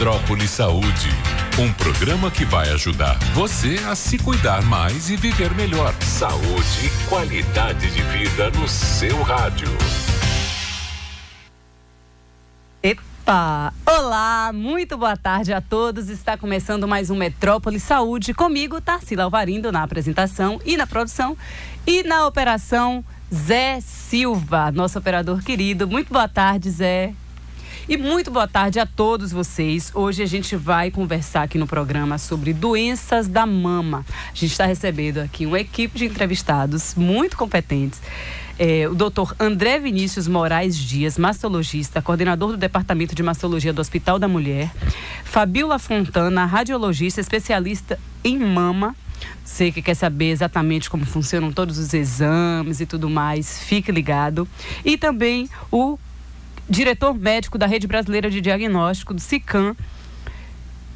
Metrópole Saúde, um programa que vai ajudar você a se cuidar mais e viver melhor. Saúde e qualidade de vida no seu rádio. Epa! Olá, muito boa tarde a todos. Está começando mais um Metrópole Saúde. Comigo, Tarsila Alvarindo, na apresentação e na produção. E na operação, Zé Silva, nosso operador querido. Muito boa tarde, Zé. E muito boa tarde a todos vocês. Hoje a gente vai conversar aqui no programa sobre doenças da mama. A gente está recebendo aqui uma equipe de entrevistados muito competentes. O Dr. André Vinícius Moraes Dias, mastologista, coordenador do Departamento de Mastologia do Hospital da Mulher. Fabiola Fontana, radiologista, especialista em mama. Você que quer saber exatamente como funcionam todos os exames e tudo mais, fique ligado. E também o diretor médico da Rede Brasileira de Diagnóstico, do SICAM,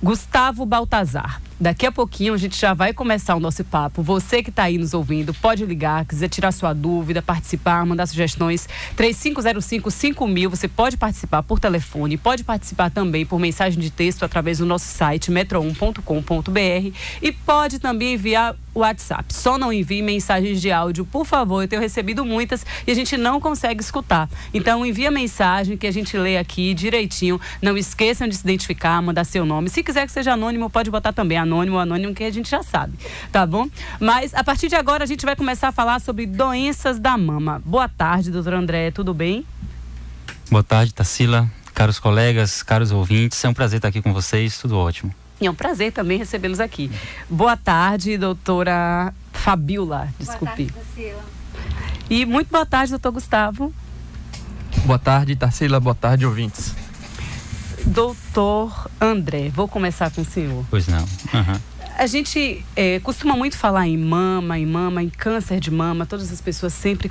Gustavo Baltazar. Daqui a pouquinho a gente já vai começar o nosso papo. Você que está aí nos ouvindo, pode ligar, quiser tirar sua dúvida, participar, mandar sugestões, 3505-5000. Você pode participar por telefone, pode participar também por mensagem de texto através do nosso site metro1.com.br e pode também enviar o WhatsApp. Só não envie mensagens de áudio, por favor. Eu tenho recebido muitas e a gente não consegue escutar. Então envia mensagem que a gente lê aqui direitinho. Não esqueçam de se identificar, mandar seu nome. Se quiser que seja anônimo, pode botar também anônimo que a gente já sabe, tá bom? Mas a partir de agora a gente vai começar a falar sobre doenças da mama. Boa tarde, doutor André, tudo bem? Boa tarde, Tarsila, caros colegas, caros ouvintes, é um prazer estar aqui com vocês, tudo ótimo. E é um prazer também recebê-los aqui. Boa tarde, doutora Fabiola, desculpe. Boa tarde, Tarsila. E muito boa tarde, doutor Gustavo. Boa tarde, Tarsila, boa tarde, ouvintes. Doutor André, vou começar com o senhor. Pois não. A gente costuma muito falar em mama, em câncer de mama. Todas as pessoas sempre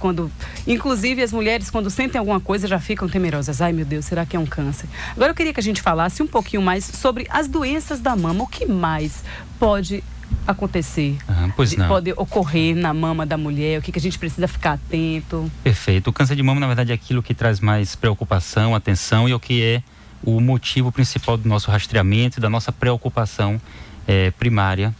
inclusive as mulheres, quando sentem alguma coisa, já ficam temerosas. Ai, meu Deus, será que é um câncer? Agora eu queria que a gente falasse um pouquinho mais sobre as doenças da mama. O que mais pode acontecer? Pode ocorrer na mama da mulher? O que a gente precisa ficar atento? Perfeito. O câncer de mama, na verdade, é aquilo que traz mais preocupação, atenção e o que é o motivo principal do nosso rastreamento e da nossa preocupação primária.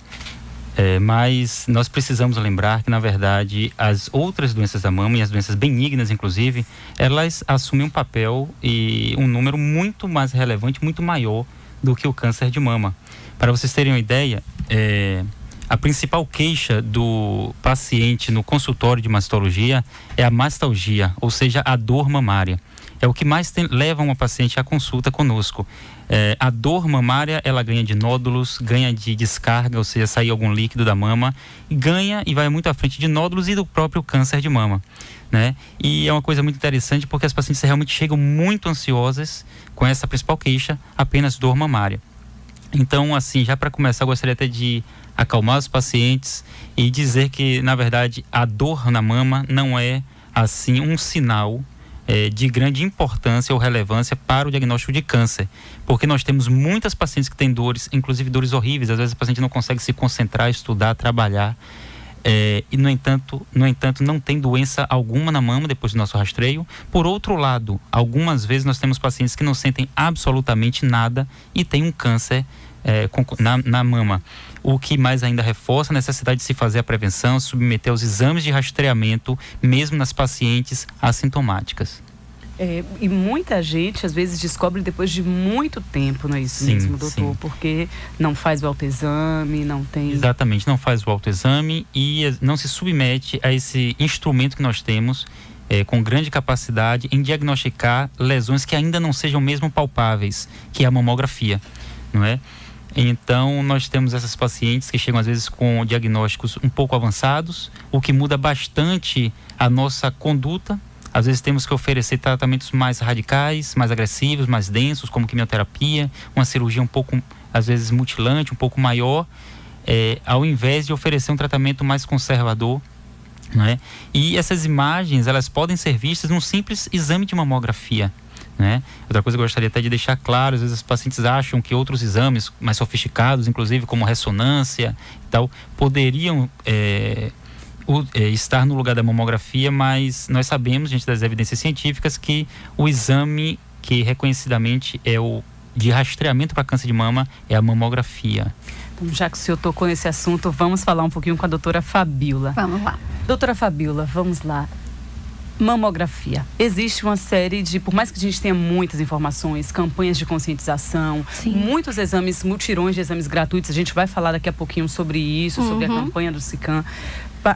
Mas nós precisamos lembrar que, na verdade, as outras doenças da mama e as doenças benignas, inclusive, elas assumem um papel e um número muito mais relevante, muito maior do que o câncer de mama. Para vocês terem uma ideia, a principal queixa do paciente no consultório de mastologia é a mastalgia, ou seja, a dor mamária. É o que mais leva uma paciente à consulta conosco. A dor mamária, ela ganha de nódulos, ganha de descarga, ou seja, sair algum líquido da mama, ganha e vai muito à frente de nódulos e do próprio câncer de mama, né? E é uma coisa muito interessante porque as pacientes realmente chegam muito ansiosas com essa principal queixa, apenas dor mamária. Então, assim, já para começar, eu gostaria até de acalmar os pacientes e dizer que, na verdade, a dor na mama não é, assim, um sinal de grande importância ou relevância para o diagnóstico de câncer, porque nós temos muitas pacientes que têm dores, inclusive dores horríveis. Às vezes a paciente não consegue se concentrar, estudar, trabalhar, e no entanto não tem doença alguma na mama depois do nosso rastreio. Por outro lado, algumas vezes nós temos pacientes que não sentem absolutamente nada e têm um câncer na mama, o que mais ainda reforça a necessidade de se fazer a prevenção, submeter aos exames de rastreamento, mesmo nas pacientes assintomáticas. E muita gente, às vezes, descobre depois de muito tempo, não é isso mesmo, doutor? Sim. Porque não faz o autoexame, não tem... Exatamente, não faz o autoexame e não se submete a esse instrumento que nós temos, com grande capacidade em diagnosticar lesões que ainda não sejam mesmo palpáveis, que é a mamografia, não é? Então, nós temos essas pacientes que chegam às vezes com diagnósticos um pouco avançados, o que muda bastante a nossa conduta. Às vezes temos que oferecer tratamentos mais radicais, mais agressivos, mais densos, como quimioterapia, uma cirurgia um pouco, às vezes, mutilante, um pouco maior, ao invés de oferecer um tratamento mais conservador, né? E essas imagens, elas podem ser vistas num simples exame de mamografia, né? Outra coisa que eu gostaria até de deixar claro, às vezes os pacientes acham que outros exames mais sofisticados, inclusive como ressonância e tal, poderiam estar no lugar da mamografia, mas nós sabemos, diante das evidências científicas, que o exame que reconhecidamente é o de rastreamento para câncer de mama é a mamografia. Então, já que o senhor tocou nesse assunto, vamos falar um pouquinho com a doutora Fabíola. Vamos lá. Doutora Fabíola, vamos lá. Mamografia. Existe uma série de, por mais que a gente tenha muitas informações, campanhas de conscientização, Sim. muitos exames, mutirões de exames gratuitos, a gente vai falar daqui a pouquinho sobre isso, sobre a campanha do SICAM,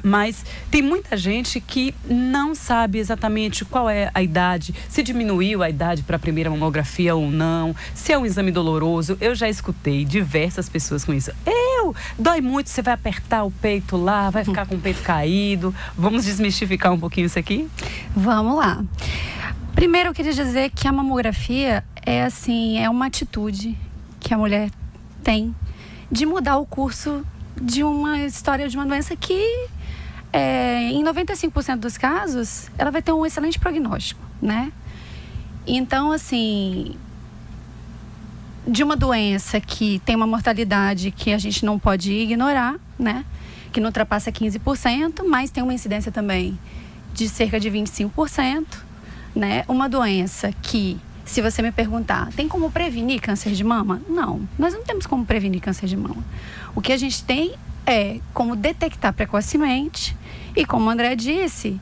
mas tem muita gente que não sabe exatamente qual é a idade, se diminuiu a idade para a primeira mamografia ou não, se é um exame doloroso. Eu já escutei diversas pessoas com isso. Dói muito, você vai apertar o peito lá, vai ficar com o peito caído. Vamos desmistificar um pouquinho isso aqui? Vamos lá. Primeiro, eu queria dizer que a mamografia é uma atitude que a mulher tem de mudar o curso de uma história de uma doença que, em 95% dos casos, ela vai ter um excelente prognóstico, né? Então, assim, de uma doença que tem uma mortalidade que a gente não pode ignorar, né? Que não ultrapassa 15%, mas tem uma incidência também de cerca de 25%, né? Uma doença que, se você me perguntar, tem como prevenir câncer de mama? Não, nós não temos como prevenir câncer de mama. O que a gente tem é como detectar precocemente e, como o André disse,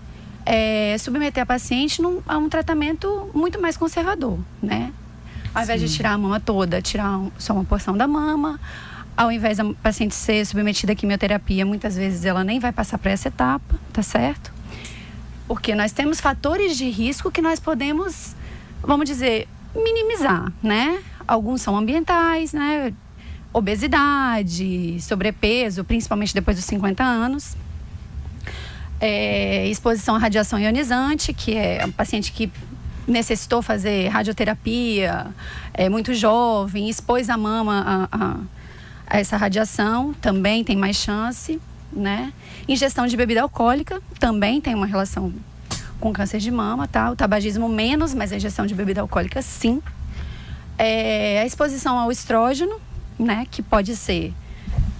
submeter a paciente a um tratamento muito mais conservador, né? Ao invés de tirar a mama toda, tirar só uma porção da mama. Ao invés da paciente ser submetida à quimioterapia, muitas vezes ela nem vai passar para essa etapa, tá certo? Porque nós temos fatores de risco que nós podemos, vamos dizer, minimizar, né? Alguns são ambientais, né? Obesidade, sobrepeso, principalmente depois dos 50 anos. Exposição à radiação ionizante, que é um paciente que necessitou fazer radioterapia, muito jovem, expôs a mama a essa radiação, também tem mais chance, né? Ingestão de bebida alcoólica também tem uma relação com câncer de mama, tá? O tabagismo menos, mas a ingestão de bebida alcoólica sim. A exposição ao estrógeno, né? Que pode ser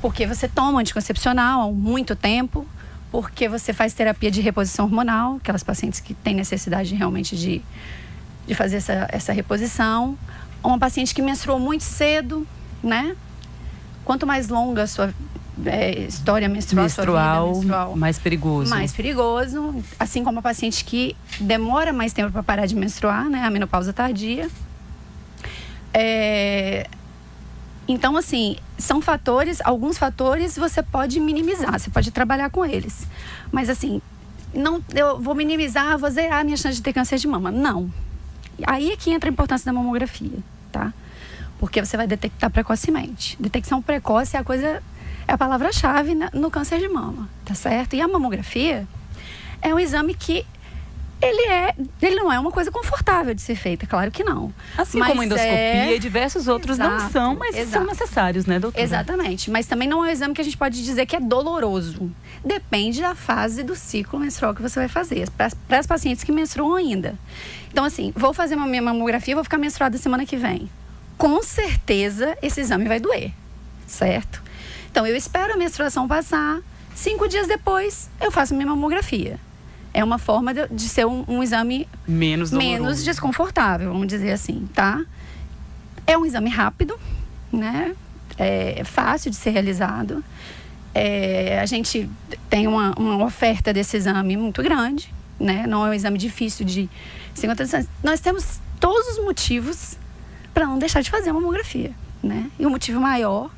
porque você toma anticoncepcional há muito tempo, porque você faz terapia de reposição hormonal, aquelas pacientes que têm necessidade realmente de fazer essa reposição. Uma paciente que menstruou muito cedo, né? Quanto mais longa a sua história menstrual, sua vida menstrual, mais perigoso. Mais perigoso. Assim como a paciente que demora mais tempo para parar de menstruar, né? A menopausa tardia. Então, assim, são fatores, alguns fatores você pode minimizar, você pode trabalhar com eles. Mas, assim, não, eu vou minimizar, vou zerar a minha chance de ter câncer de mama. Não. Aí é que entra a importância da mamografia, tá? Porque você vai detectar precocemente. Detecção precoce é a palavra-chave no câncer de mama, tá certo? E a mamografia é um exame que ele não é uma coisa confortável de ser feita, claro que não. Assim como a endoscopia e diversos outros não são, mas são necessários, né, doutora? Exatamente, mas também não é um exame que a gente pode dizer que é doloroso. Depende da fase do ciclo menstrual que você vai fazer, para as pacientes que menstruam ainda. Então, assim, vou fazer uma minha mamografia, vou ficar menstruada semana que vem. Com certeza, esse exame vai doer, certo? Então, eu espero a menstruação passar, 5 dias depois, eu faço minha mamografia. É uma forma de ser um exame menos desconfortável, vamos dizer assim, tá? É um exame rápido, né? É fácil de ser realizado. A gente tem uma oferta desse exame muito grande, né? Não é um exame difícil de se encontrar. Nós temos todos os motivos para não deixar de fazer a mamografia, né? E o motivo maior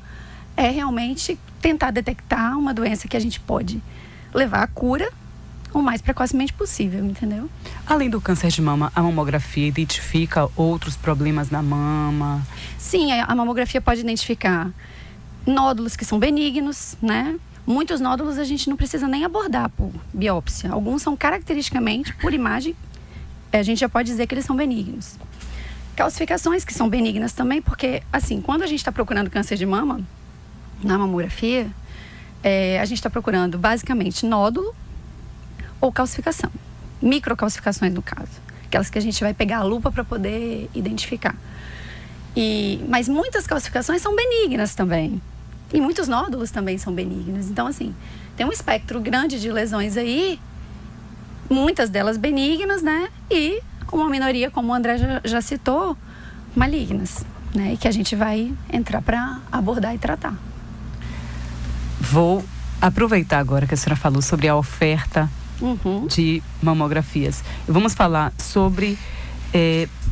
é realmente tentar detectar uma doença que a gente pode levar à cura o mais precocemente possível, entendeu? Além do câncer de mama, a mamografia identifica outros problemas na mama? Sim, a mamografia pode identificar nódulos que são benignos, né? Muitos nódulos a gente não precisa nem abordar por biópsia. Alguns são caracteristicamente, por imagem, a gente já pode dizer que eles são benignos. Calcificações que são benignas também, porque, assim, quando a gente está procurando câncer de mama, na mamografia, a gente está procurando basicamente nódulo ou calcificação. Microcalcificações, no caso. Aquelas que a gente vai pegar a lupa para poder identificar. Mas muitas calcificações são benignas também. E muitos nódulos também são benignos. Então, assim, tem um espectro grande de lesões aí, muitas delas benignas, né? E uma minoria, como o André já citou, malignas. né? E que a gente vai entrar para abordar e tratar. Vou aproveitar agora que a senhora falou sobre a oferta de mamografias. Vamos falar sobre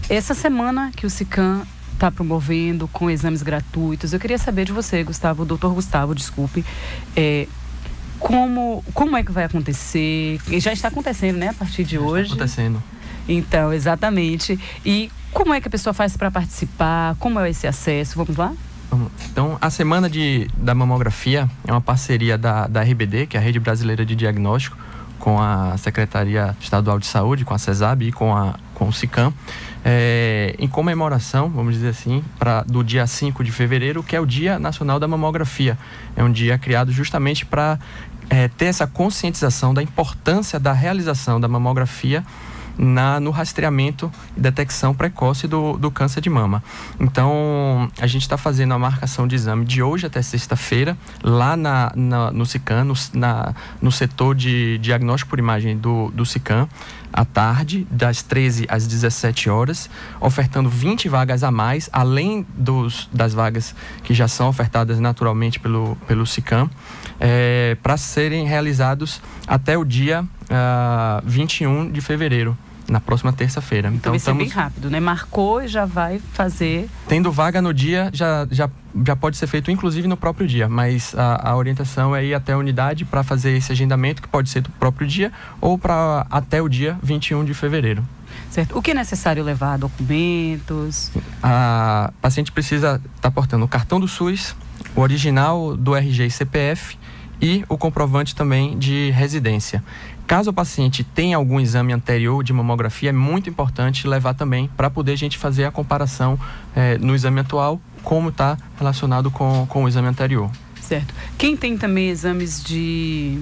essa semana que o SICAM está promovendo com exames gratuitos. Eu queria saber de você, Gustavo, doutor Gustavo, desculpe, como é que vai acontecer? Já está acontecendo, né, a partir de hoje? Está acontecendo. Então, exatamente. E como é que a pessoa faz para participar? Como é esse acesso? Vamos lá? Então, a Semana da Mamografia é uma parceria da RBD, que é a Rede Brasileira de Diagnóstico, com a Secretaria Estadual de Saúde, com a CESAB e com o SICAM, em comemoração, vamos dizer assim, do dia 5 de fevereiro, que é o Dia Nacional da Mamografia. É um dia criado justamente para ter essa conscientização da importância da realização da mamografia no rastreamento e detecção precoce do câncer de mama. Então, a gente está fazendo a marcação de exame de hoje até sexta-feira, lá no SICAM, no setor de diagnóstico por imagem do SICAM, à tarde, das 13 às 17 horas, ofertando 20 vagas a mais, além das vagas que já são ofertadas naturalmente pelo SICAM, para serem realizados até o dia 21 de fevereiro. Na próxima terça-feira. Então vai ser bem rápido, né? Marcou e já vai fazer. Tendo vaga no dia, já pode ser feito inclusive no próprio dia, mas a orientação é ir até a unidade para fazer esse agendamento, que pode ser do próprio dia ou até o dia 21 de fevereiro. Certo. O que é necessário levar? Documentos? A paciente precisa estar portando o cartão do SUS, o original do RG e CPF e o comprovante também de residência. Caso o paciente tenha algum exame anterior de mamografia, é muito importante levar também para poder a gente fazer a comparação no exame atual, como está relacionado com o exame anterior. Certo. Quem tem também exames de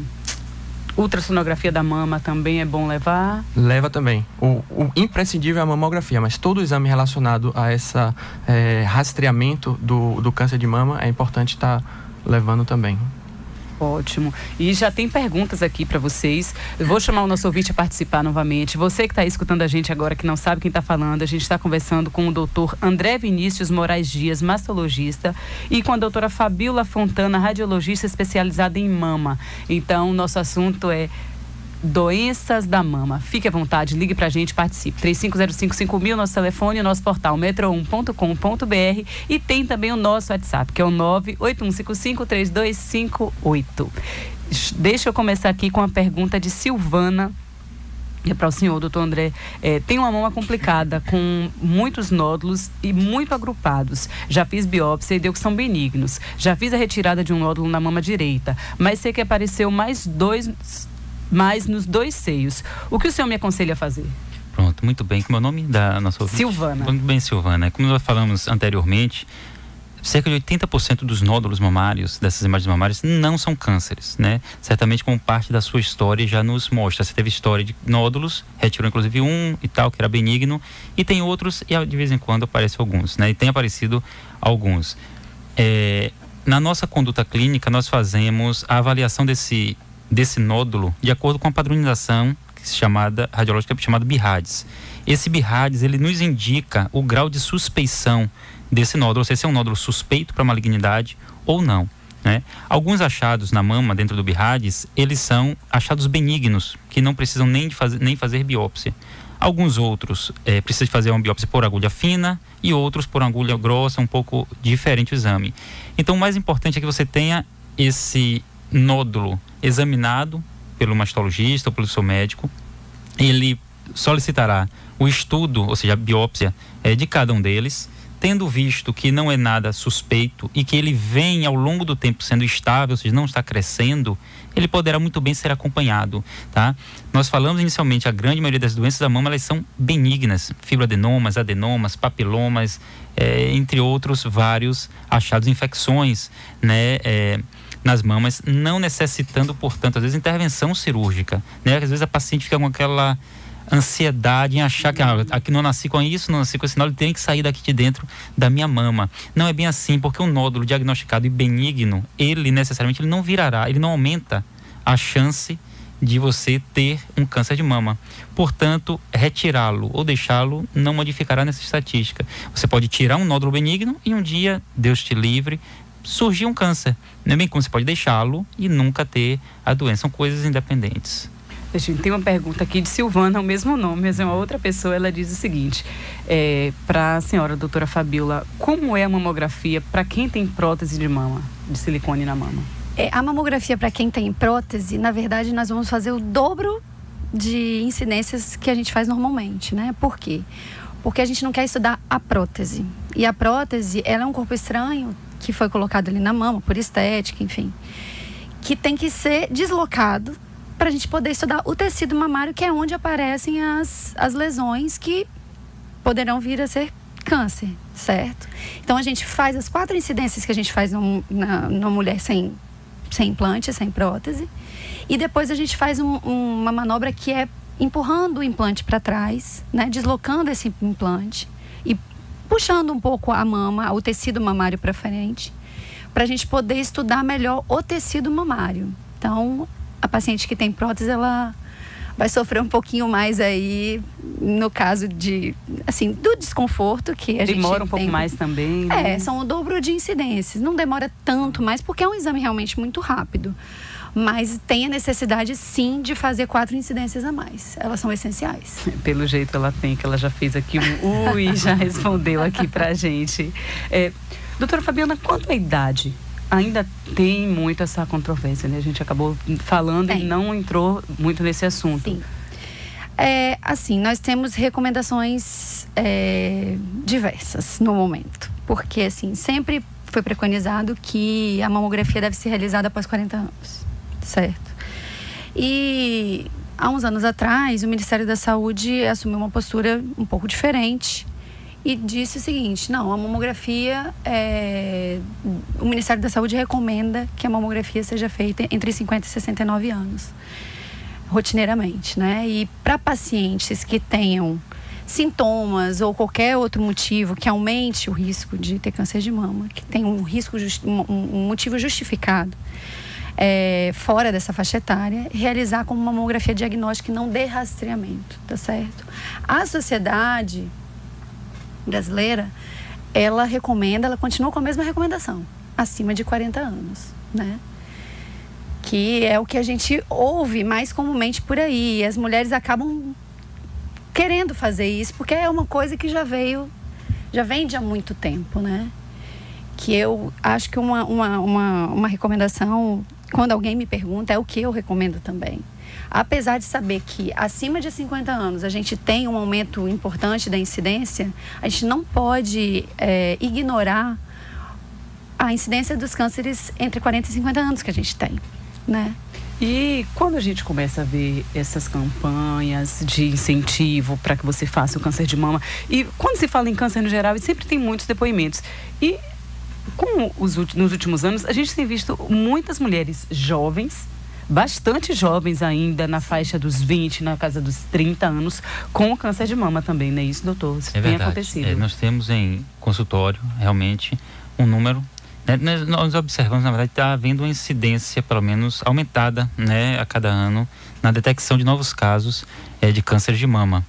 ultrassonografia da mama também é bom levar? Leva também. O imprescindível é a mamografia, mas todo exame relacionado a esse rastreamento do câncer de mama é importante estar levando também. Ótimo. E já tem perguntas aqui para vocês. Eu vou chamar o nosso ouvinte a participar novamente. Você que está escutando a gente agora, que não sabe quem está falando, a gente está conversando com o doutor André Vinícius Moraes Dias, mastologista, e com a doutora Fabíola Fontana, radiologista especializada em mama. Então, nosso assunto é doenças da mama. Fique à vontade, ligue pra gente, participe. 35055000, nosso telefone, nosso portal metro1.com.br, e tem também o nosso WhatsApp, que é o 981553258. Deixa eu começar aqui com a pergunta de Silvana. É para o senhor, doutor André. Tem uma mama complicada, com muitos nódulos e muito agrupados. Já fiz biópsia e deu que são benignos. Já fiz a retirada de um nódulo na mama direita, mas sei que apareceu mais nos 2 seios. O que o senhor me aconselha a fazer? Pronto, muito bem. Como é o nome da nossa ouvinte? Silvana. Muito bem, Silvana. Como nós falamos anteriormente, cerca de 80% dos nódulos mamários, dessas imagens mamárias, não são cânceres, né? Certamente, como parte da sua história, já nos mostra. Você teve história de nódulos, retirou inclusive um e tal, que era benigno, e tem outros, e de vez em quando aparecem alguns, né? E tem aparecido alguns. Na nossa conduta clínica, nós fazemos a avaliação desse nódulo de acordo com a padronização radiológica chamada BIRADS. Esse BIRADS, ele nos indica o grau de suspeição desse nódulo, ou seja, se é um nódulo suspeito para malignidade ou não, né? Alguns achados na mama dentro do BIRADS, eles são achados benignos, que não precisam nem fazer biópsia. Alguns outros precisam de fazer uma biópsia por agulha fina e outros por agulha grossa, um pouco diferente o exame. Então, o mais importante é que você tenha esse nódulo examinado pelo mastologista ou pelo seu médico. Ele solicitará o estudo, ou seja, a biópsia de cada um deles, tendo visto que não é nada suspeito e que ele vem ao longo do tempo sendo estável, ou seja, não está crescendo, ele poderá muito bem ser acompanhado, tá? Nós falamos inicialmente, a grande maioria das doenças da mama, elas são benignas, fibroadenomas, adenomas, papilomas, entre outros vários achados, infecções, né, nas mamas, não necessitando, portanto, às vezes, intervenção cirúrgica, né? Às vezes a paciente fica com aquela ansiedade em achar que aqui não nasci com isso, não nasci com esse nódulo, ele tem que sair daqui de dentro da minha mama. Não é bem assim, porque um nódulo diagnosticado e benigno, ele necessariamente não virará, ele não aumenta a chance de você ter um câncer de mama. Portanto, retirá-lo ou deixá-lo não modificará nessa estatística. Você pode tirar um nódulo benigno e um dia, Deus te livre, surgir um câncer. Não é bem como você pode deixá-lo e nunca ter a doença. São coisas independentes. Gente, tem uma pergunta aqui de Silvana, o mesmo nome, mas é uma outra pessoa. Ela diz o seguinte, para a senhora doutora Fabíola, como é a mamografia para quem tem prótese de mama, de silicone na mama? A mamografia para quem tem prótese, na verdade, nós vamos fazer o dobro de incidências que a gente faz normalmente, né? Por quê? Porque a gente não quer estudar a prótese. E a prótese, ela é um corpo estranho que foi colocado ali na mama, por estética, enfim, que tem que ser deslocado para a gente poder estudar o tecido mamário, que é onde aparecem as lesões que poderão vir a ser câncer, certo? Então, a gente faz as 4 incidências que a gente faz numa mulher sem implante, sem prótese. E depois a gente faz uma manobra que é empurrando o implante para trás, né? Deslocando esse implante e puxando um pouco a mama, o tecido mamário para frente, para a gente poder estudar melhor o tecido mamário. Então, a paciente que tem prótese, ela vai sofrer um pouquinho mais aí, no caso do desconforto que a gente demora um pouco mais também, né? São o dobro de incidências. Não demora tanto mais, porque é um exame realmente muito rápido. Mas tem a necessidade, sim, de fazer 4 incidências a mais. Elas são essenciais. Pelo jeito ela tem, que ela já fez aqui e já respondeu aqui pra gente. Doutora Fabiana, quanto à idade? Ainda tem muito essa controvérsia, né? A gente acabou falando e não entrou muito nesse assunto. Sim. Assim, nós temos recomendações diversas no momento. Porque, assim, sempre foi preconizado que a mamografia deve ser realizada após 40 anos, certo? E há uns anos atrás, o Ministério da Saúde assumiu uma postura um pouco diferente e disse o seguinte: não, a mamografia, o Ministério da Saúde recomenda que a mamografia seja feita entre 50 e 69 anos, rotineiramente, né? E para pacientes que tenham sintomas ou qualquer outro motivo que aumente o risco de ter câncer de mama, que tem um risco, um motivo justificado, fora dessa faixa etária, realizar como mamografia diagnóstica e não de rastreamento, tá certo? A sociedade brasileira, ela continua com a mesma recomendação, acima de 40 anos, né? Que é o que a gente ouve mais comumente por aí. As mulheres acabam querendo fazer isso, porque é uma coisa que já vem de há muito tempo, né? Que eu acho que uma recomendação, quando alguém me pergunta, é o que eu recomendo também. Apesar de saber que acima de 50 anos a gente tem um aumento importante da incidência, a gente não pode ignorar a incidência dos cânceres entre 40 e 50 anos que a gente tem, né? E quando a gente começa a ver essas campanhas de incentivo para que você faça o câncer de mama, e quando se fala em câncer no geral, sempre tem muitos depoimentos. E nos últimos anos, a gente tem visto muitas mulheres jovens, bastante jovens ainda, na faixa dos 20, na casa dos 30 anos, com câncer de mama também, não é isso, doutor? Isso tem acontecido. Nós temos em consultório, realmente, um número. Nós observamos, na verdade, está havendo uma incidência, pelo menos, aumentada, né, a cada ano, na detecção de novos casos de câncer de mama.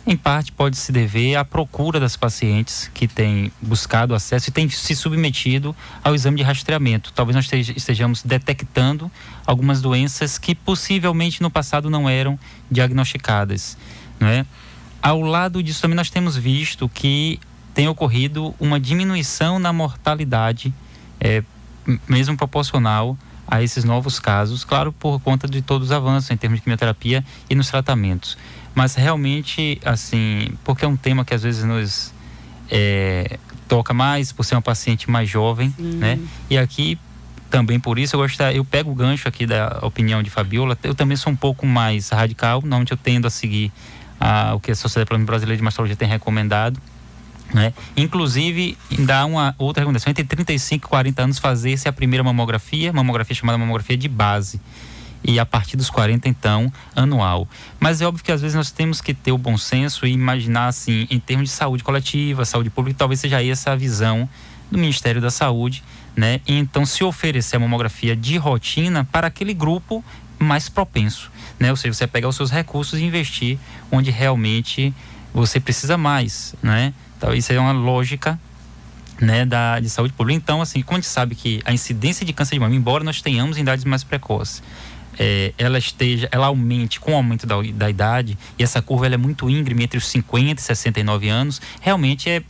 Em parte, pode se dever à procura das pacientes que têm buscado acesso e têm se submetido ao exame de rastreamento. Talvez nós estejamos detectando algumas doenças que possivelmente no passado não eram diagnosticadas, não é? Ao lado disso, também nós temos visto que tem ocorrido uma diminuição na mortalidade, mesmo proporcional a esses novos casos, claro, por conta de todos os avanços em termos de quimioterapia e nos tratamentos. Mas realmente, assim, porque é um tema que às vezes nos toca mais, por ser uma paciente mais jovem, né? E aqui, também por isso, eu pego o gancho aqui da opinião de Fabíola. Eu também sou um pouco mais radical, normalmente eu tendo a seguir o que a Sociedade Brasileira de Mastologia tem recomendado, né? Inclusive, dá uma outra recomendação, entre 35 e 40 anos fazer-se a primeira mamografia chamada mamografia de base, e a partir dos 40, então, anual. Mas é óbvio que às vezes nós temos que ter o bom senso e imaginar, assim, em termos de saúde coletiva, saúde pública, talvez seja aí essa visão do Ministério da Saúde, né? E então se oferecer a mamografia de rotina para aquele grupo mais propenso, né? Ou seja, você pegar os seus recursos e investir onde realmente você precisa mais, né? Então, isso é uma lógica, né, de saúde pública. Então, assim, como a gente sabe que a incidência de câncer de mama, embora nós tenhamos em idades mais precoces, ela aumente com o aumento da idade, e essa curva ela é muito íngreme entre os 50 e 69 anos, realmente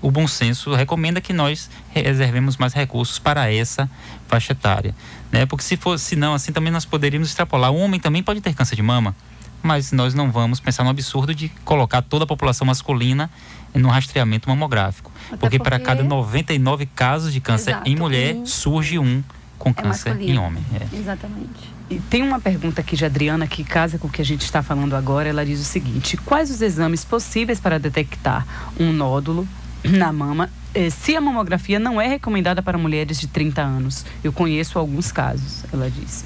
o bom senso recomenda que nós reservemos mais recursos para essa faixa etária, né? Porque se não, assim também nós poderíamos extrapolar. O homem também pode ter câncer de mama, mas nós não vamos pensar no absurdo de colocar toda a população masculina no rastreamento mamográfico. Porque para cada 99 casos de câncer em mulher, surge um com câncer em homem. Exatamente. E tem uma pergunta aqui de Adriana que casa com o que a gente está falando agora. Ela diz o seguinte: quais os exames possíveis para detectar um nódulo na mama, se a mamografia não é recomendada para mulheres de 30 anos? Eu conheço alguns casos, ela disse.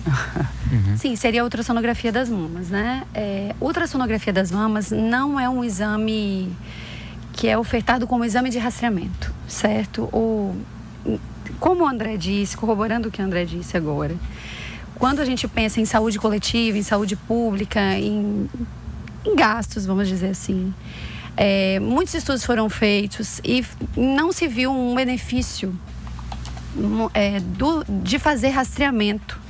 Sim, seria a ultrassonografia das mamas, né? Ultrassonografia das mamas não é um exame que é ofertado como exame de rastreamento, certo? Como o André disse, corroborando o que o André disse agora, quando a gente pensa em saúde coletiva, em saúde pública, em gastos, vamos dizer assim, muitos estudos foram feitos e não se viu um benefício de fazer rastreamento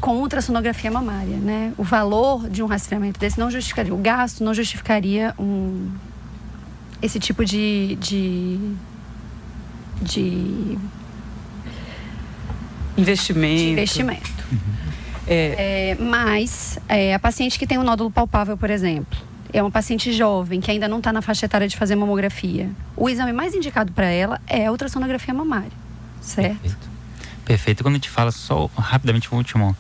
com ultrassonografia mamária, né? O valor de um rastreamento desse não justificaria, o gasto não justificaria esse tipo de investimento. Mas a paciente que tem um nódulo palpável, por exemplo, é uma paciente jovem que ainda não está na faixa etária de fazer mamografia, o exame mais indicado para ela é a ultrassonografia mamária, certo? Perfeito. Quando a gente fala, só rapidamente o último,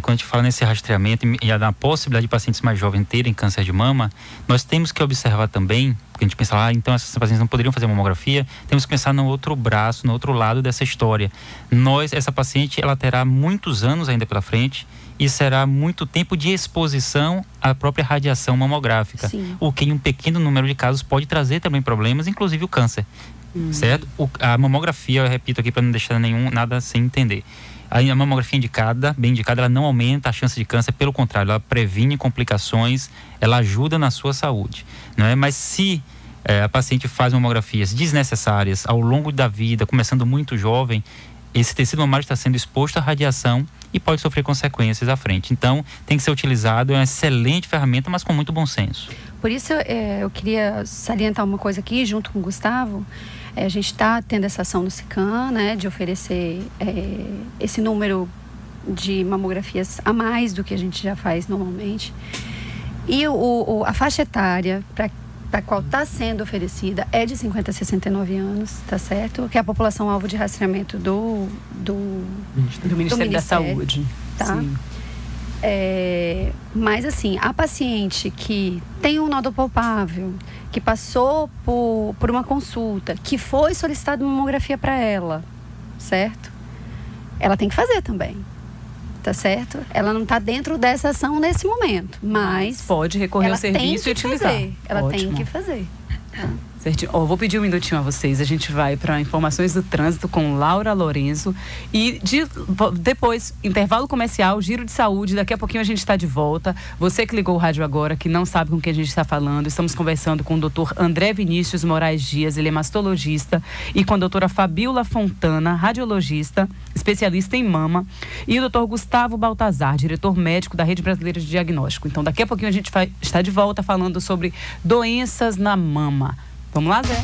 quando a gente fala nesse rastreamento e na possibilidade de pacientes mais jovens terem câncer de mama, nós temos que observar também, porque a gente pensa então essas pacientes não poderiam fazer mamografia, temos que pensar no outro braço, no outro lado dessa história. Essa paciente, ela terá muitos anos ainda pela frente e será muito tempo de exposição à própria radiação mamográfica. Sim. O que em um pequeno número de casos pode trazer também problemas, inclusive o câncer. Certo? A mamografia, eu repito aqui para não deixar nada sem entender. A mamografia bem indicada, ela não aumenta a chance de câncer, pelo contrário, ela previne complicações, ela ajuda na sua saúde, não é? Mas se a paciente faz mamografias desnecessárias ao longo da vida, começando muito jovem, esse tecido mamário está sendo exposto à radiação e pode sofrer consequências à frente. Então, tem que ser utilizado, é uma excelente ferramenta, mas com muito bom senso. Por isso, eu queria salientar uma coisa aqui, junto com o Gustavo. A gente está tendo essa ação no SICAM, né, de oferecer esse número de mamografias a mais do que a gente já faz normalmente. E a faixa etária para a qual está sendo oferecida é de 50 a 69 anos, tá certo? Que é a população-alvo de rastreamento do Ministério da Saúde. Tá? Sim. Mas assim, a paciente que tem um nódulo palpável, que passou por uma consulta, que foi solicitada uma mamografia para ela, certo? Ela tem que fazer também, tá certo? Ela não está dentro dessa ação nesse momento, mas pode recorrer ao serviço e utilizar. Ela tem que fazer. Tá? Vou pedir um minutinho a vocês. A gente vai para informações do trânsito com Laura Lorenzo e depois, intervalo comercial, giro de saúde. Daqui a pouquinho a gente está de volta. Você que ligou o rádio agora, que não sabe com quem a gente está falando, estamos conversando com o Dr. André Vinícius Moraes Dias, ele é mastologista, e com a doutora Fabíola Fontana, radiologista, especialista em mama, e o Dr. Gustavo Baltazar, diretor médico da Rede Brasileira de Diagnóstico. Então, daqui a pouquinho a gente vai estar de volta falando sobre doenças na mama. Vamos lá, Zé?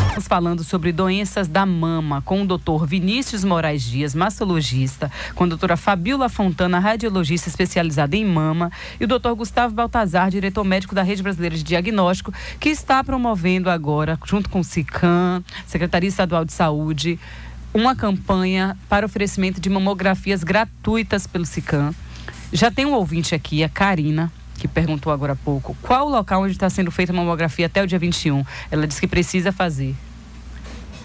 Estamos falando sobre doenças da mama com o Dr. Vinícius Moraes Dias, mastologista, com a doutora Fabíola Fontana, radiologista especializada em mama, e o Dr. Gustavo Baltazar, diretor médico da Rede Brasileira de Diagnóstico, que está promovendo agora, junto com o SICAM, Secretaria Estadual de Saúde, uma campanha para oferecimento de mamografias gratuitas pelo SICAM. Já tem um ouvinte aqui, a Karina, que perguntou agora há pouco, qual o local onde está sendo feita a mamografia até o dia 21? Ela disse que precisa fazer.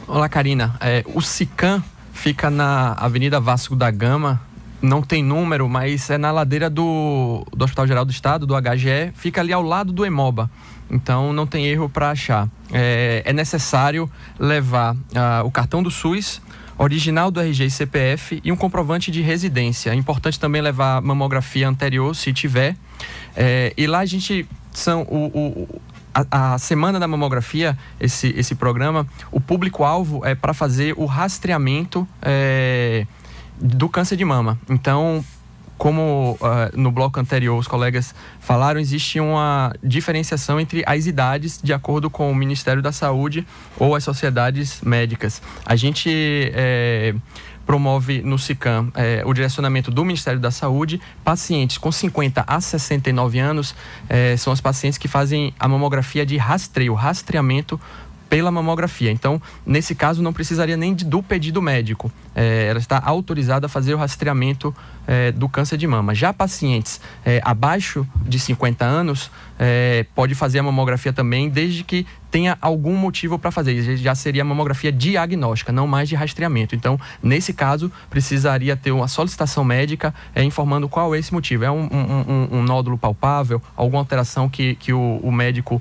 Olá, Karina. O SICAM fica na Avenida Vasco da Gama, não tem número, mas é na ladeira do Hospital Geral do Estado, do HGE, fica ali ao lado do Hemoba. Então, não tem erro para achar. É necessário levar o cartão do SUS original do RG e CPF e um comprovante de residência. É importante também levar mamografia anterior, se tiver. E lá a gente... A semana da mamografia, esse programa, o público-alvo é para fazer o rastreamento do câncer de mama. Então, como no bloco anterior os colegas falaram, existe uma diferenciação entre as idades de acordo com o Ministério da Saúde ou as sociedades médicas. A gente promove no SICAM o direcionamento do Ministério da Saúde. Pacientes com 50 a 69 anos são os pacientes que fazem a mamografia de rastreamento pela mamografia. Então, nesse caso, não precisaria nem do pedido médico. Ela está autorizada a fazer o rastreamento do câncer de mama. Já pacientes abaixo de 50 anos pode fazer a mamografia também, desde que tenha algum motivo para fazer. Já seria a mamografia diagnóstica, não mais de rastreamento. Então, nesse caso, precisaria ter uma solicitação médica informando qual é esse motivo. É um nódulo palpável, alguma alteração que o médico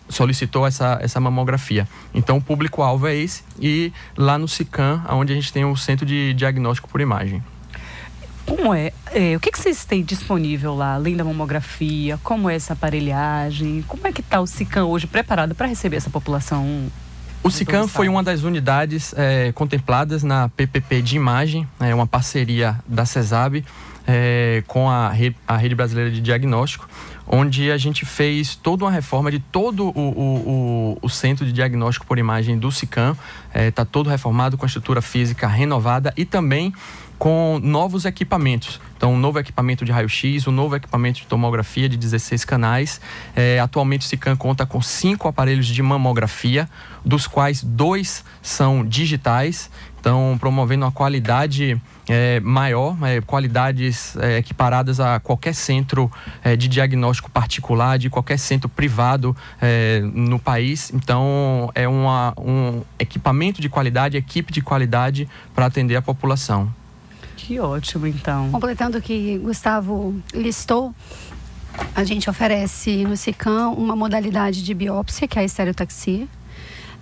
solicitou essa mamografia. Então, o público-alvo é esse. E lá no SICAM, onde a gente tem o Centro de Diagnóstico por Imagem. Como o que vocês têm disponível lá, além da mamografia? Como é essa aparelhagem? Como é que está o SICAM hoje preparado para receber essa população? O SICAM foi uma das unidades contempladas na PPP de imagem, uma parceria da CESAB com a Rede Brasileira de Diagnóstico, onde a gente fez toda uma reforma de todo o Centro de Diagnóstico por Imagem do SICAM. Está todo reformado, com a estrutura física renovada e também com novos equipamentos. Então, um novo equipamento de raio-x, um novo equipamento de tomografia de 16 canais. Atualmente, o SICAM conta com 5 aparelhos de mamografia, dos quais 2 são digitais. Então, promovendo uma qualidade maior, qualidades equiparadas a qualquer centro de diagnóstico particular, de qualquer centro privado no país. Então, é um equipamento de qualidade, equipe de qualidade para atender a população. Que ótimo, então. Completando o que Gustavo listou, a gente oferece no SICAM uma modalidade de biópsia, que é a estereotaxia.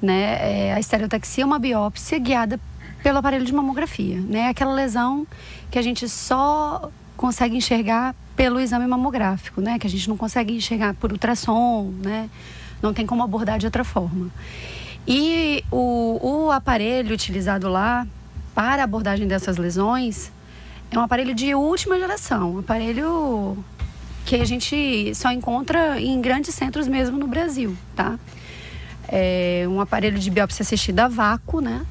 Né? A estereotaxia é uma biópsia guiada pelo aparelho de mamografia. Né? Aquela lesão que a gente só consegue enxergar pelo exame mamográfico, né? Que a gente não consegue enxergar por ultrassom, né? Não tem como abordar de outra forma. E o aparelho utilizado lá para a abordagem dessas lesões é um aparelho de última geração, um aparelho que a gente só encontra em grandes centros mesmo no Brasil, tá? É um aparelho de biópsia assistida a vácuo, né?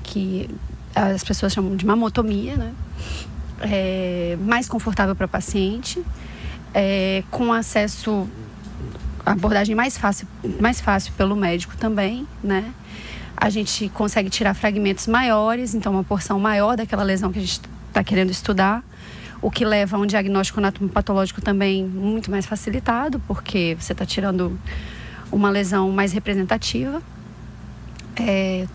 Que as pessoas chamam de mamotomia, né? Mais confortável para o paciente, com acesso à abordagem mais fácil pelo médico também, né? A gente consegue tirar fragmentos maiores, então uma porção maior daquela lesão que a gente está querendo estudar, o que leva a um diagnóstico anatomopatológico também muito mais facilitado, porque você está tirando uma lesão mais representativa.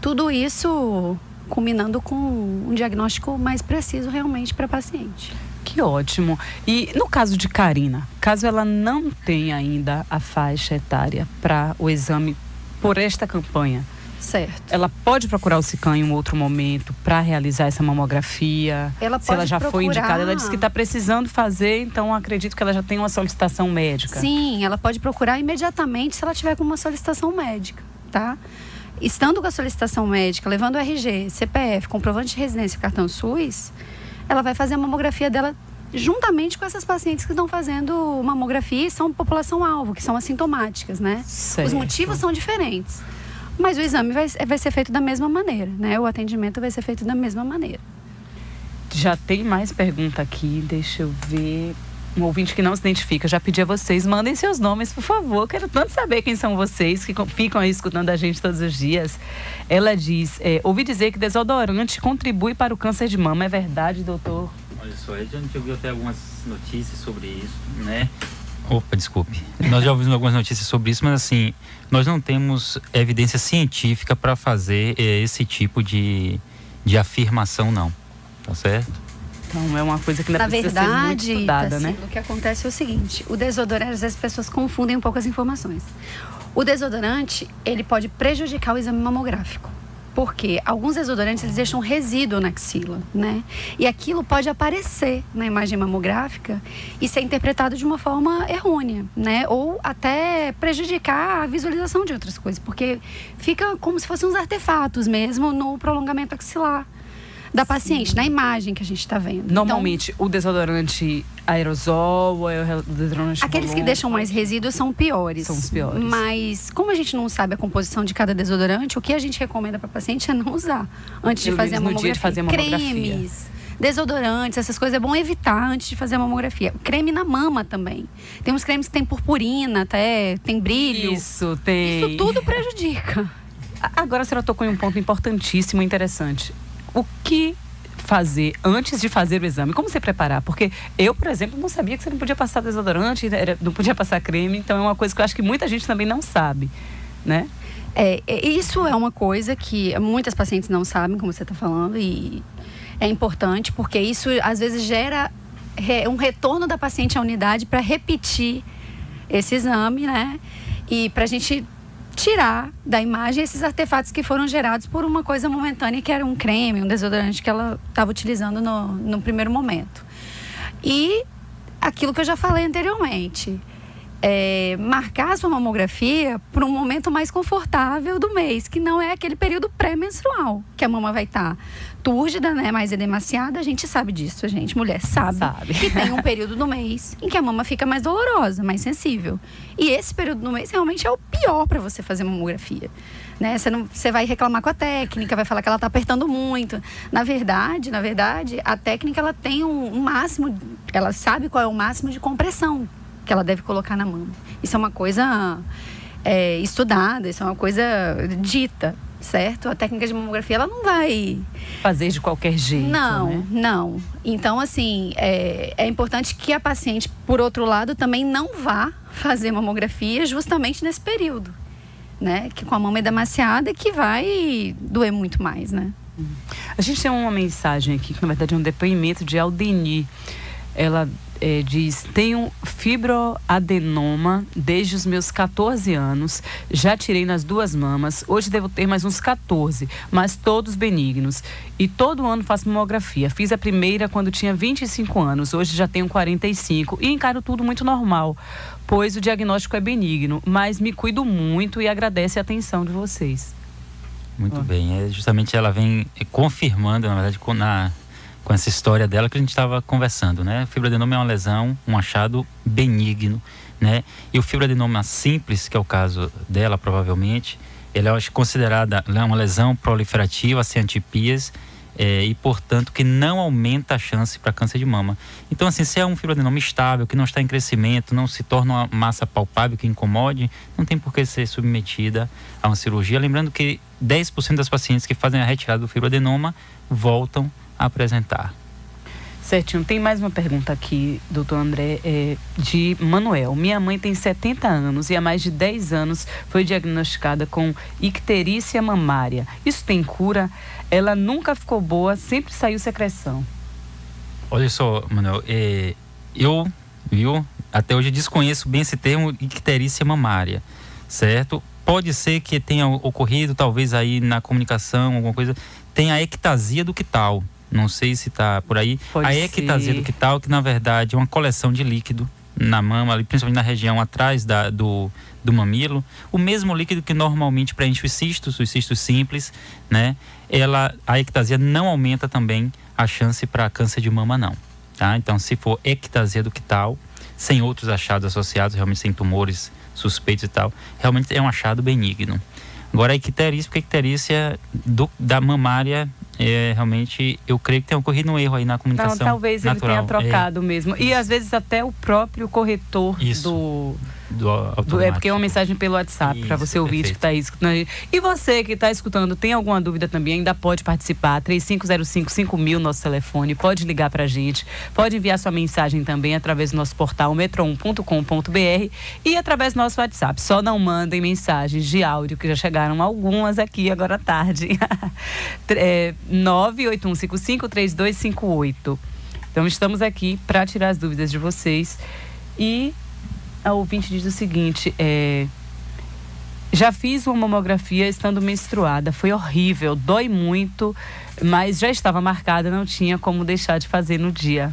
Tudo isso culminando com um diagnóstico mais preciso realmente para a paciente. Que ótimo. E no caso de Karina, caso ela não tenha ainda a faixa etária para o exame por esta campanha, certo, ela pode procurar o SICAM em um outro momento para realizar essa mamografia? Se ela já foi indicada, ela disse que está precisando fazer, então acredito que ela já tem uma solicitação médica. Sim, ela pode procurar imediatamente se ela tiver com uma solicitação médica, tá? Estando com a solicitação médica, levando o RG, CPF, comprovante de residência e cartão SUS, ela vai fazer a mamografia dela juntamente com essas pacientes que estão fazendo mamografia e são população-alvo, que são assintomáticas, né? Certo. Os motivos são diferentes, mas o exame vai ser feito da mesma maneira, né? O atendimento vai ser feito da mesma maneira. Já tem mais pergunta aqui, deixa eu ver. Um ouvinte que não se identifica, já pedi a vocês, mandem seus nomes, por favor. Quero tanto saber quem são vocês que ficam aí escutando a gente todos os dias. Ela diz, ouvi dizer que desodorante contribui para o câncer de mama. É verdade, doutor? Olha só, a gente ouviu até algumas notícias sobre isso, né? Opa, desculpe. Nós já ouvimos algumas notícias sobre isso, mas assim, nós não temos evidência científica para fazer esse tipo de afirmação, não. Tá certo? Então, é uma coisa que ainda precisa ser muito estudada, né? O que acontece é o seguinte, o desodorante, às vezes as pessoas confundem um pouco as informações. O desodorante, ele pode prejudicar o exame mamográfico, Porque alguns desodorantes, eles deixam resíduo na axila, né? E aquilo pode aparecer na imagem mamográfica e ser interpretado de uma forma errônea, né? Ou até prejudicar a visualização de outras coisas, porque fica como se fossem uns artefatos mesmo no prolongamento axilar da paciente, na imagem que a gente está vendo. Normalmente, o desodorante aerosol ou o desodorante aqueles que deixam mais resíduos são piores. São os piores. Mas, como a gente não sabe a composição de cada desodorante, o que a gente recomenda para paciente é não usar antes de fazer a mamografia. No dia de fazer a mamografia. Cremes, desodorantes, essas coisas é bom evitar antes de fazer a mamografia. Creme na mama também. Tem uns cremes que tem purpurina até, tem brilho. Isso, tem. Isso tudo prejudica. Agora a senhora tocou em um ponto importantíssimo e interessante. O que fazer antes de fazer o exame? Como se preparar? Porque eu, por exemplo, não sabia que você não podia passar desodorante, não podia passar creme. Então é uma coisa que eu acho que muita gente também não sabe, né? Isso é uma coisa que muitas pacientes não sabem, como você está falando, e é importante porque isso às vezes gera um retorno da paciente à unidade para repetir esse exame, né? E para a gente tirar da imagem esses artefatos que foram gerados por uma coisa momentânea, que era um creme, um desodorante que ela estava utilizando no primeiro momento. E aquilo que eu já falei anteriormente, marcar a sua mamografia para um momento mais confortável do mês, que não é aquele período pré-menstrual, que a mama vai estar túrgida, né, mais edemaciada. A gente sabe disso, mulher sabe. Que tem um período do mês em que a mama fica mais dolorosa, mais sensível. E esse período do mês realmente é o pior para você fazer mamografia, né? Você vai reclamar com a técnica, vai falar que ela está apertando muito. Na verdade, a técnica ela tem um máximo, ela sabe qual é o máximo de compressão que ela deve colocar na mama. Isso é uma coisa estudada, isso é uma coisa dita, certo? A técnica de mamografia, ela não vai fazer de qualquer jeito, Não. Então, assim, é importante que a paciente, por outro lado, também não vá fazer mamografia justamente nesse período, né? Que com a mama edemaciada, que vai doer muito mais, né? A gente tem uma mensagem aqui, que na verdade é um depoimento de Aldeni. Ela diz: tenho fibroadenoma desde os meus 14 anos, já tirei nas 2 mamas, hoje devo ter mais uns 14, mas todos benignos. E todo ano faço mamografia. Fiz a primeira quando tinha 25 anos, hoje já tenho 45 e encaro tudo muito normal, pois o diagnóstico é benigno, mas me cuido muito e agradece a atenção de vocês. Muito bem, justamente ela vem confirmando, na verdade, com essa história dela que a gente estava conversando, né? Fibroadenoma é uma lesão, um achado benigno, né? E o fibroadenoma simples, que é o caso dela, provavelmente, ele é considerada uma lesão proliferativa, sem antipias, e, portanto, que não aumenta a chance para câncer de mama. Então, assim, se é um fibroadenoma estável, que não está em crescimento, não se torna uma massa palpável que incomode, não tem por que ser submetida a uma cirurgia. Lembrando que 10% das pacientes que fazem a retirada do fibroadenoma voltam a apresentar. Certinho. Tem mais uma pergunta aqui, doutor André, de Manuel. Minha mãe tem 70 anos e há mais de 10 anos foi diagnosticada com icterícia mamária. Isso tem cura? Ela nunca ficou boa, sempre saiu secreção. Olha só, Manuel, até hoje desconheço bem esse termo icterícia mamária, certo? Pode ser que tenha ocorrido, talvez aí na comunicação, alguma coisa, tem a ectasia ductal. Não sei se está por aí. Pode a ectasia ductal, que na verdade é uma coleção de líquido na mama, ali, principalmente na região atrás do mamilo. O mesmo líquido que normalmente preenche os cistos simples, né? A ectasia não aumenta também a chance para câncer de mama, não. Tá? Então, se for ectasia ductal, sem outros achados associados, realmente sem tumores suspeitos e tal, realmente é um achado benigno. Agora, a icterícia, porque a icterícia da mamária, realmente, eu creio que tem ocorrido um erro aí na comunicação. Não, talvez natural. Ele tenha trocado mesmo. E às vezes até o próprio corretor do porque é uma mensagem pelo WhatsApp para você ouvir que está aí escutando. E você que está escutando, tem alguma dúvida também, ainda pode participar. 3505-5000, nosso telefone. Pode ligar para a gente. Pode enviar sua mensagem também através do nosso portal metro1.com.br e através do nosso WhatsApp. Só não mandem mensagens de áudio, que já chegaram algumas aqui agora à tarde. 981553258. Então estamos aqui para tirar as dúvidas de vocês. E a ouvinte diz o seguinte: Já fiz uma mamografia estando menstruada, foi horrível, dói muito, mas já estava marcada, não tinha como deixar de fazer no dia.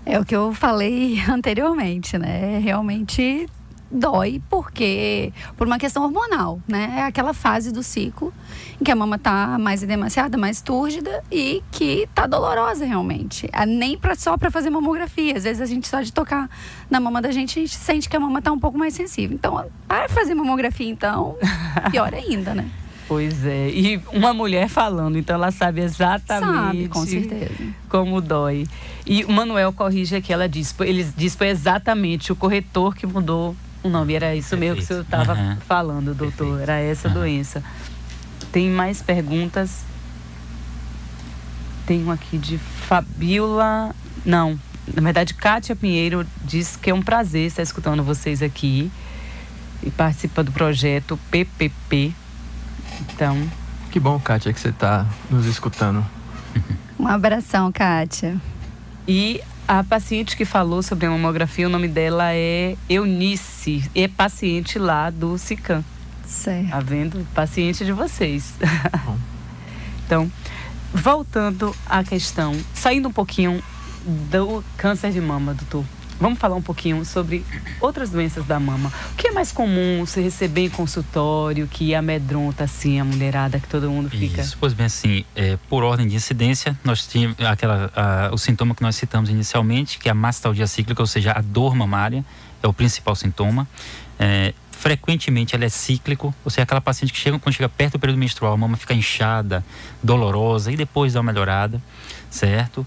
É o que eu falei anteriormente, né? Realmente dói por uma questão hormonal, né? É aquela fase do ciclo em que a mama tá mais edemaciada, mais túrgida e que tá dolorosa realmente. Nem só para fazer mamografia. Às vezes a gente só de tocar na mama da gente, a gente sente que a mama tá um pouco mais sensível. Então, fazer mamografia então, pior ainda, né? Pois é, e uma mulher falando, então ela sabe exatamente. Sabe, com certeza. Como dói. E o Manuel corrige aqui, ele disse foi exatamente o corretor que mudou o nome. Era isso mesmo que o senhor estava falando, doutor. Perfeito. Era essa doença. Tem mais perguntas? Tem um aqui de Fabiola. Não, na verdade, Kátia Pinheiro diz que é um prazer estar escutando vocês aqui e participa do projeto PPP. Então, que bom, Kátia, que você está nos escutando. Um abração, Kátia. E a paciente que falou sobre a mamografia, o nome dela é Eunice, é paciente lá do SICAM. Certo. Tá vendo? Paciente de vocês. Então, voltando à questão, saindo um pouquinho do câncer de mama, doutor. Vamos falar um pouquinho sobre outras doenças da mama. O que é mais comum se receber em consultório, que amedronta assim a mulherada, que todo mundo fica? Isso, pois bem, assim, por ordem de incidência, nós tínhamos o sintoma que nós citamos inicialmente, que é a mastalgia cíclica, ou seja, a dor mamária, é o principal sintoma. Frequentemente ela é cíclico, ou seja, aquela paciente que quando chega perto do período menstrual, a mama fica inchada, dolorosa e depois dá uma melhorada, certo?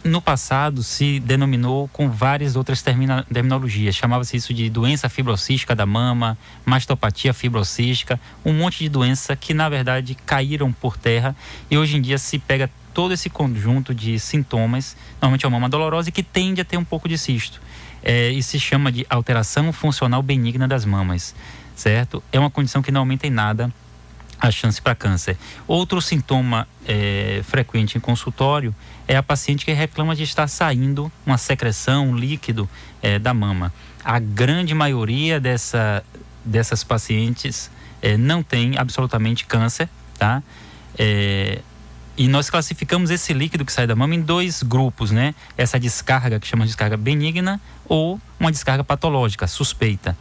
No passado se denominou com várias outras terminologias. Chamava-se isso de doença fibrocística da mama, mastopatia fibrocística, um monte de doença que na verdade caíram por terra e hoje em dia se pega todo esse conjunto de sintomas, normalmente é uma mama dolorosa e que tende a ter um pouco de cisto. E se chama de alteração funcional benigna das mamas, certo? É uma condição que não aumenta em nada a chance para câncer. Outro sintoma frequente em consultório é a paciente que reclama de estar saindo uma secreção, um líquido da mama. A grande maioria dessas pacientes não tem absolutamente câncer, tá? E nós classificamos esse líquido que sai da mama em dois grupos, né? Essa descarga que chama de descarga benigna ou uma descarga patológica, suspeita.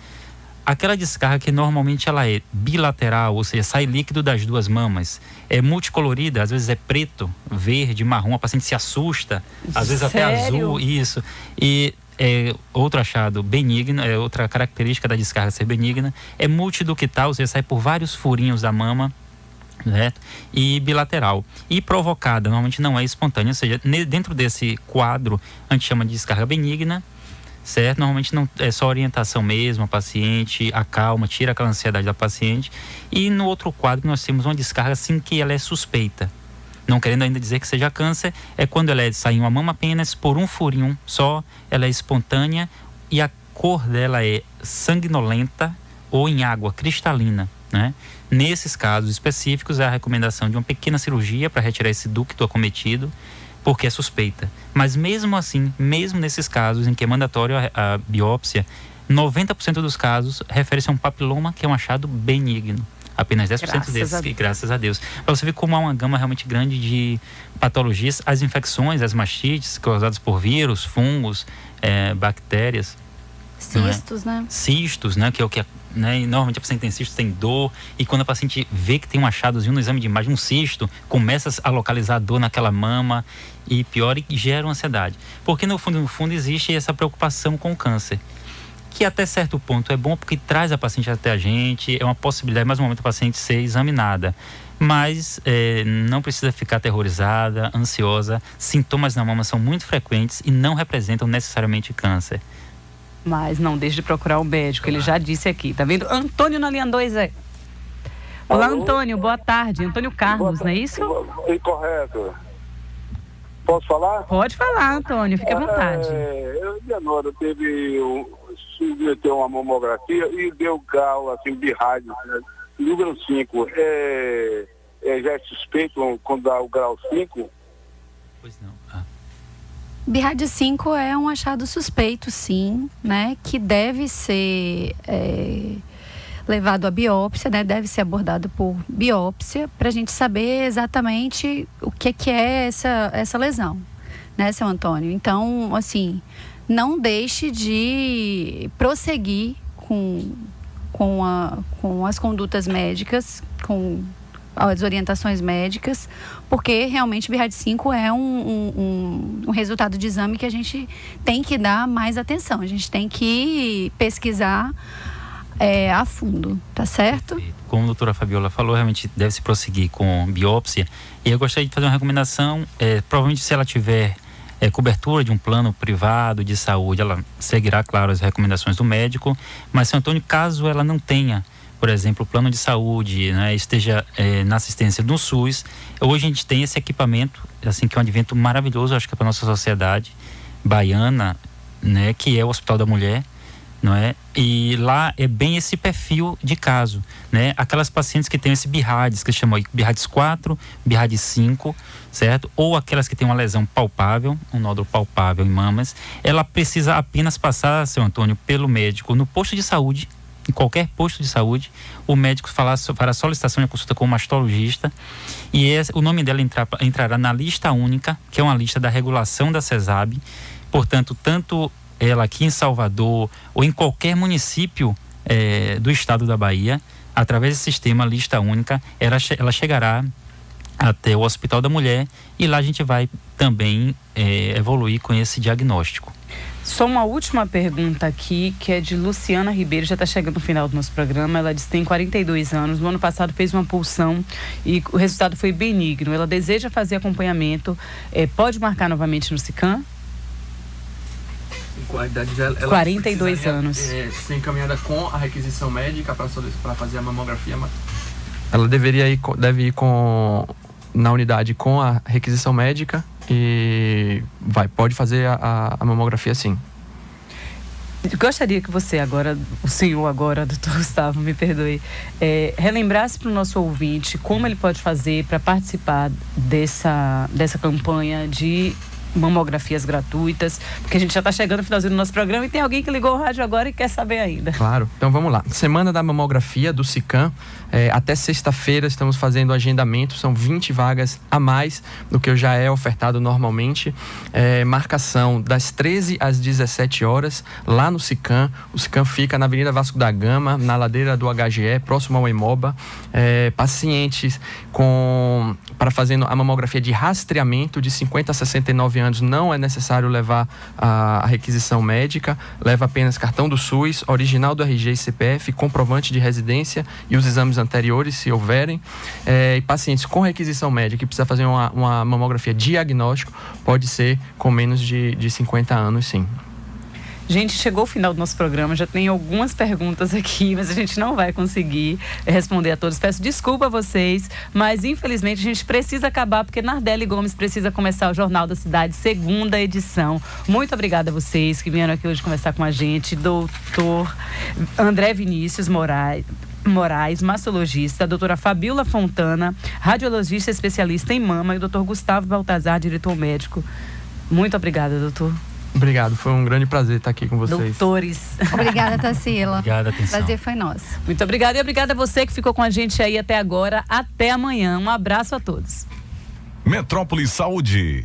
Aquela descarga que normalmente ela é bilateral, ou seja, sai líquido das duas mamas, é multicolorida, às vezes é preto, verde, marrom, a paciente se assusta, às vezes até azul, isso. E outro achado benigno, outra característica da descarga ser benigna, é multiductal, ou seja, sai por vários furinhos da mama, certo? E bilateral. E provocada, normalmente não é espontânea, ou seja, dentro desse quadro, a gente chama de descarga benigna, certo? Normalmente não é só orientação mesmo, a paciente acalma, tira aquela ansiedade da paciente. E no outro quadro nós temos uma descarga assim que ela é suspeita. Não querendo ainda dizer que seja câncer, é quando ela sai uma mama apenas por um furinho só, ela é espontânea e a cor dela é sanguinolenta ou em água cristalina, né? Nesses casos específicos, é a recomendação de uma pequena cirurgia para retirar esse ducto acometido, porque é suspeita. Mas mesmo assim, mesmo nesses casos em que é mandatório a biópsia, 90% dos casos refere-se a um papiloma, que é um achado benigno. Apenas 10% desses, graças a Deus. Para você ver como há uma gama realmente grande de patologias, as infecções, as mastites causadas por vírus, fungos, bactérias. Cistos, né? Cistos, né? Que é o que normalmente a paciente tem cisto, tem dor, e quando a paciente vê que tem um achadozinho no exame de imagem, um cisto, começa a localizar a dor naquela mama e pior, e gera uma ansiedade. Porque no fundo existe essa preocupação com o câncer, que até certo ponto é bom porque traz a paciente até a gente, é uma possibilidade, mais um momento, a paciente ser examinada. Mas não precisa ficar aterrorizada, ansiosa. Sintomas na mama são muito frequentes e não representam necessariamente câncer. Mas não deixe de procurar o médico, ele já disse aqui. Tá vendo? Antônio na linha 2, Olá, Antônio, boa tarde. Antônio Carlos, não é isso? Incorreto. Posso falar? Pode falar, Antônio, fique à vontade. Minha nora submeteu uma mamografia e deu grau, assim, de rádio, número 5. Já é suspeito quando dá o grau 5? Pois não. BIRAD 5 é um achado suspeito, sim, né? Que deve ser levado à biópsia, né? Deve ser abordado por biópsia, para a gente saber exatamente o que é essa lesão, né, seu Antônio? Então, assim, não deixe de prosseguir com as condutas médicas, com as orientações médicas, porque realmente BIRAD5 é um resultado de exame que a gente tem que dar mais atenção, a gente tem que pesquisar a fundo, tá certo? Como a doutora Fabiola falou, realmente deve se prosseguir com biópsia, e eu gostaria de fazer uma recomendação, provavelmente se ela tiver cobertura de um plano privado de saúde, ela seguirá, claro, as recomendações do médico, mas, seu Antônio, caso ela não tenha, por exemplo, o plano de saúde, né, esteja na assistência do SUS, hoje a gente tem esse equipamento, assim, que é um advento maravilhoso, acho que é para a nossa sociedade baiana, né, que é o Hospital da Mulher, não é? E lá é bem esse perfil de caso, né? Aquelas pacientes que têm esse BIRADS, que chamam BIRADS 4, BIRADS 5, certo? Ou aquelas que têm uma lesão palpável, um nódulo palpável em mamas, ela precisa apenas passar, seu Antônio, pelo médico no posto de saúde, em qualquer posto de saúde, o médico fará a solicitação de consulta com o mastologista, e o nome dela entrará na lista única, que é uma lista da regulação da CESAB. Portanto, tanto ela aqui em Salvador ou em qualquer município do estado da Bahia, através desse sistema lista única, ela chegará até o Hospital da Mulher, e lá a gente vai também evoluir com esse diagnóstico. Só uma última pergunta aqui, que é de Luciana Ribeiro, já está chegando no final do nosso programa. Ela diz que tem 42 anos, no ano passado fez uma punção e o resultado foi benigno. Ela deseja fazer acompanhamento, pode marcar novamente no SICAM? Com a idade dela, ela 42 anos. Ser encaminhada com a requisição médica para fazer a mamografia. Ela deve ir na unidade com a requisição médica e pode fazer a mamografia, sim. Gostaria que você agora, o senhor agora, doutor Gustavo, me perdoe, relembrasse para o nosso ouvinte como ele pode fazer para participar dessa campanha de mamografias gratuitas, porque a gente já está chegando no finalzinho do nosso programa e tem alguém que ligou o rádio agora e quer saber ainda. Claro, então vamos lá. Semana da mamografia do SICAM, até sexta-feira estamos fazendo agendamento, são 20 vagas a mais do que já é ofertado normalmente. Marcação das 13 às 17 horas, lá no SICAM. O SICAM fica na Avenida Vasco da Gama, na ladeira do HGE, próximo ao Emoba. Pacientes para fazendo a mamografia de rastreamento de 50 a 69 anos, não é necessário levar a requisição médica, leva apenas cartão do SUS, original do RG e CPF, comprovante de residência e os exames anteriores, se houverem. E pacientes com requisição médica que precisa fazer uma mamografia diagnóstico, pode ser com menos de 50 anos, sim. Gente, chegou o final do nosso programa, já tem algumas perguntas aqui, mas a gente não vai conseguir responder a todos. Peço desculpa a vocês, mas infelizmente a gente precisa acabar, porque Nardelli Gomes precisa começar o Jornal da Cidade, segunda edição. Muito obrigada a vocês que vieram aqui hoje conversar com a gente. Doutor André Vinícius Moraes, mastologista, a doutora Fabiola Fontana, radiologista especialista em mama, e o doutor Gustavo Baltazar, diretor médico. Muito obrigada, doutor. Obrigado, foi um grande prazer estar aqui com vocês. Doutores. Obrigada, Tarsila. Obrigada, atenção. Prazer foi nosso. Muito obrigada, e obrigada a você que ficou com a gente aí até agora. Até amanhã. Um abraço a todos. Metrópole Saúde.